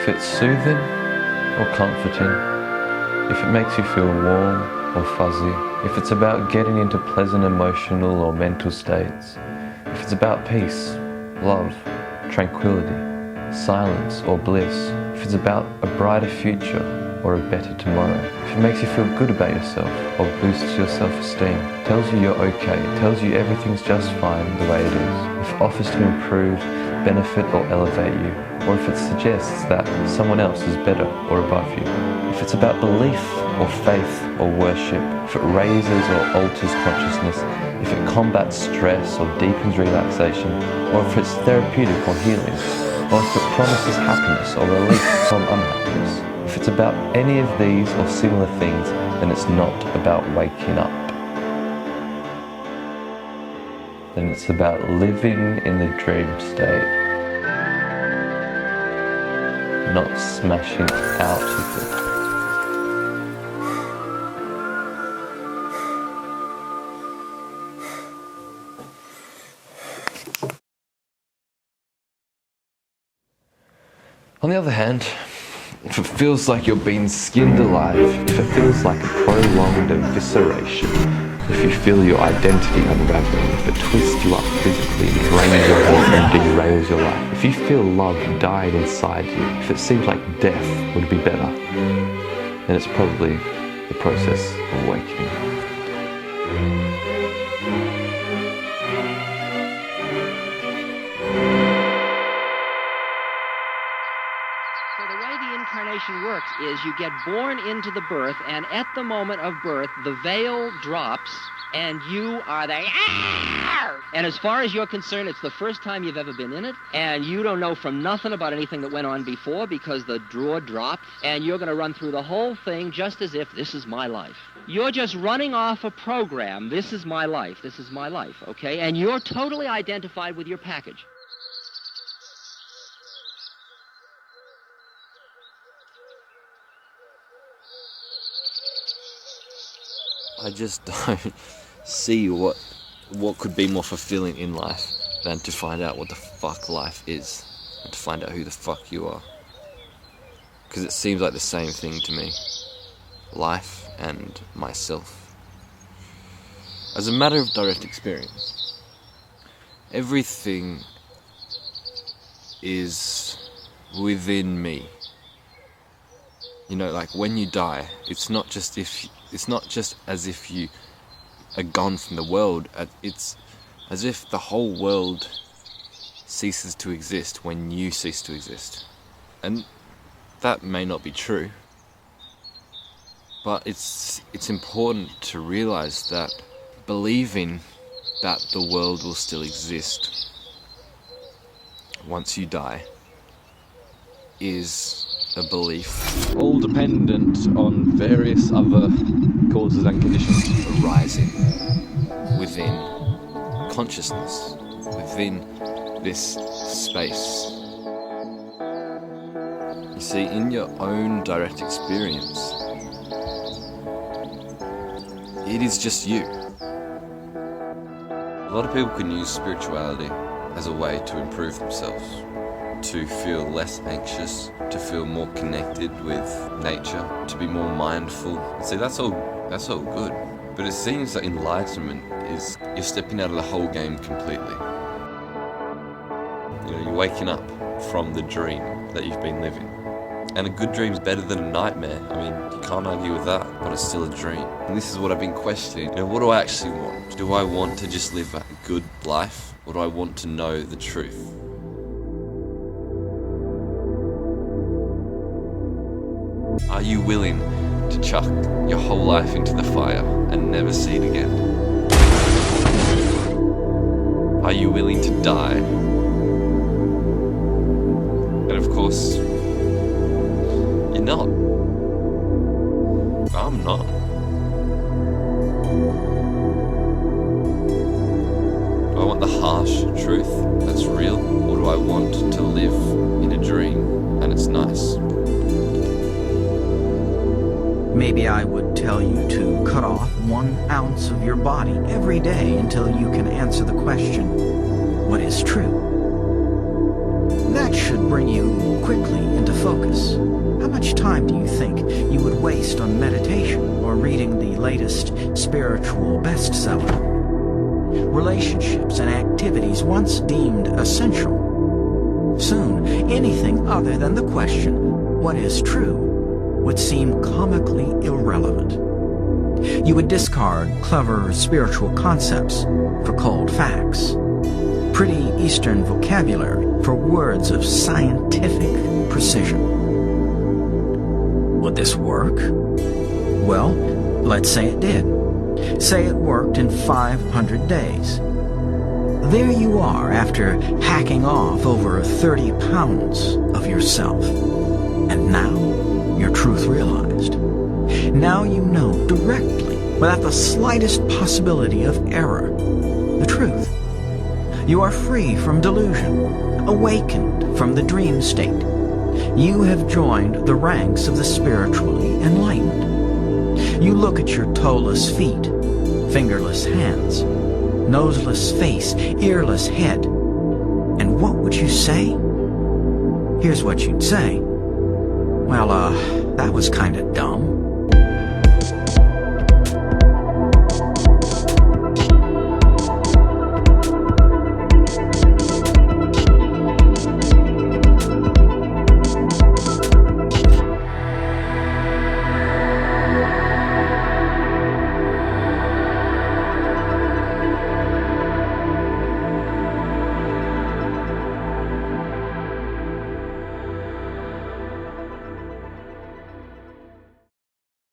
If it's soothing or comforting, if it makes you feel warm or fuzzy, if it's about getting into pleasant emotional or mental states, if it's about peace, love, tranquility, silence or bliss, if it's about a brighter future or a better tomorrow, if it makes you feel good about yourself or boosts your self-esteem, tells you you're okay, tells you everything's just fine the way it is, if it offers to improve, benefit or elevate you, or if it suggests that someone else is better or above you, if it's about belief or faith or worship, if it raises or alters consciousness, if it combats stress or deepens relaxation, or if it's therapeutic or healing, or if it promises happiness or relief from unhappiness. If it's about any of these or similar things, then it's not about waking up. Then it's about living in the dream state, not smashing out of it. On the other hand, if it feels like you're being skinned alive, if it feels like a prolonged evisceration, if you feel your identity unraveling, if it twists you up physically, drains your health and derails your life, if you feel love dying inside you, if it seems like death would be better, then it's probably the process of awakening. Works is you get born into the birth, and at the moment of birth, the veil drops, and you are the... And as far as you're concerned, it's the first time you've ever been in it, and you don't know from nothing about anything that went on before because the drawer dropped, and you're going to run through the whole thing just as if this is my life. You're just running off a program. This is my life. This is my life, okay? And you're totally identified with your package. I just don't see what could be more fulfilling in life than to find out what the fuck life is and to find out who the fuck you are. Because it seems like the same thing to me. Life and myself. As a matter of direct experience, everything is within me. You know, like when you die, it's not just as if you are gone from the world. It's as if the whole world ceases to exist when you cease to exist. And that may not be true, but it's important to realize that believing that the world will still exist once you die is a belief, all dependent on various other causes and conditions arising within consciousness, within this space. You see, in your own direct experience, it is just you. A lot of people can use spirituality as a way to improve themselves, to feel less anxious, to feel more connected with nature, to be more mindful. See, that's all good. But it seems that enlightenment is you're stepping out of the whole game completely. You know, you're waking up from the dream that you've been living. And a good dream's better than a nightmare. I mean, you can't argue with that, but it's still a dream. And this is what I've been questioning. You know, what do I actually want? Do I want to just live a good life? Or do I want to know the truth? Are you willing to chuck your whole life into the fire and never see it again? Are you willing to die? And of course, you're not. I'm not. Do I want the harsh truth that's real, or do I want to live in a dream and it's nice? Maybe I would tell you to cut off 1 ounce of your body every day until you can answer the question, what is true? That should bring you quickly into focus. How much time do you think you would waste on meditation or reading the latest spiritual bestseller? Relationships and activities once deemed essential. Soon, anything other than the question, what is true, would seem comically irrelevant. You would discard clever spiritual concepts for cold facts, pretty Eastern vocabulary for words of scientific precision. Would this work? Well, let's say it did. Say it worked in 500 days. There you are after hacking off over 30 pounds of yourself. And now, your truth realized. Now you know directly, without the slightest possibility of error, the truth. You are free from delusion, awakened from the dream state. You have joined the ranks of the spiritually enlightened. You look at your toeless feet, fingerless hands, noseless face, earless head, and what would you say? Here's what you'd say. Well, that was kinda dumb.